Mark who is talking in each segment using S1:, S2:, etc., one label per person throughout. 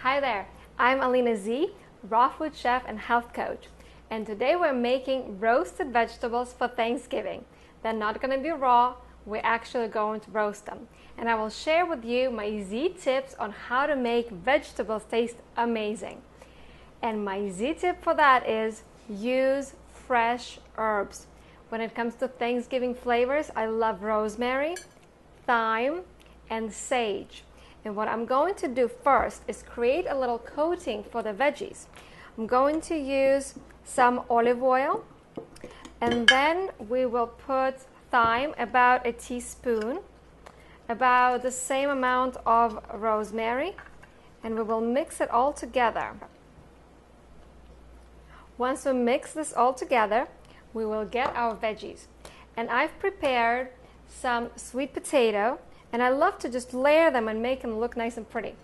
S1: Hi there, I'm Alina Z, raw food chef and health coach. And today we're making roasted vegetables for Thanksgiving. They're not going to be raw, we're actually going to roast them. And I will share with you my Z tips on how to make vegetables taste amazing. And my Z tip for that is use fresh herbs. When it comes to Thanksgiving flavors, I love rosemary, thyme, and sage. And what I'm going to do first is create a little coating for the veggies. I'm going to use some olive oil, and then we will put thyme, about a teaspoon, about the same amount of rosemary, and we will mix it all together. Once we mix this all together, we will get our veggies. And I've prepared some sweet potato, and I love to just layer them and make them look nice and pretty.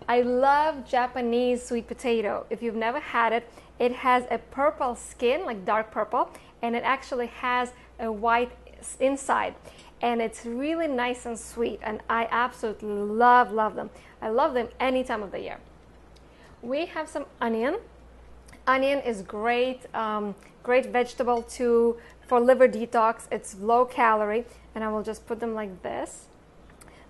S1: I love Japanese sweet potato. If you've never had it, it has a purple skin, like dark purple, and it actually has a white inside. And it's really nice and sweet, and I absolutely love them. I love them any time of the year. We have some onion. Onion is great, great vegetable for liver detox. It's low calorie, and I will just put them like this.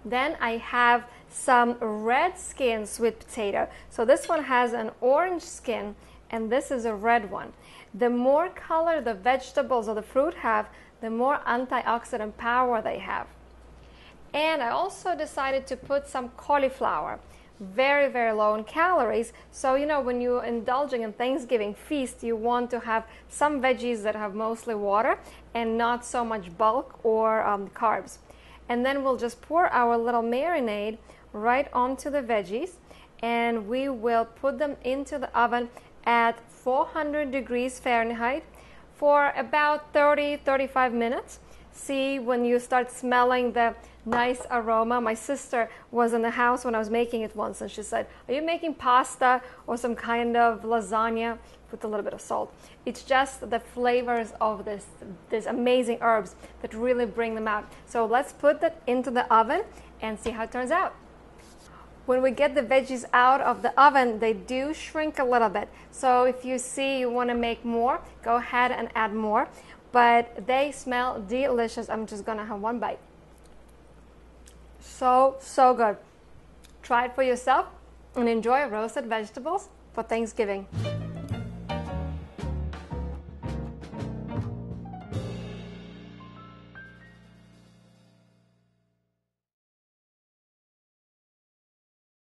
S1: Then I have some red skin sweet potato. So this one has an orange skin, and this is a red one. The more color the vegetables or the fruit have, the more antioxidant power they have. And I also decided to put some cauliflower. Very, very low in calories. So, when you're indulging in Thanksgiving feast, you want to have some veggies that have mostly water and not so much bulk or carbs. And then we'll just pour our little marinade right onto the veggies, and we will put them into the oven at 400 degrees Fahrenheit for about 30-35 minutes. See, when you start smelling the nice aroma. My sister was in the house when I was making it once, and she said, "Are you making pasta or some kind of lasagna?" With a little bit of salt. It's just the flavors of these amazing herbs that really bring them out. So let's put that into the oven and see how it turns out. When we get the veggies out of the oven, they do shrink a little bit. So if you see you want to make more, go ahead and add more. But they smell delicious. I'm just gonna have one bite. So good. Try it for yourself and enjoy roasted vegetables for Thanksgiving.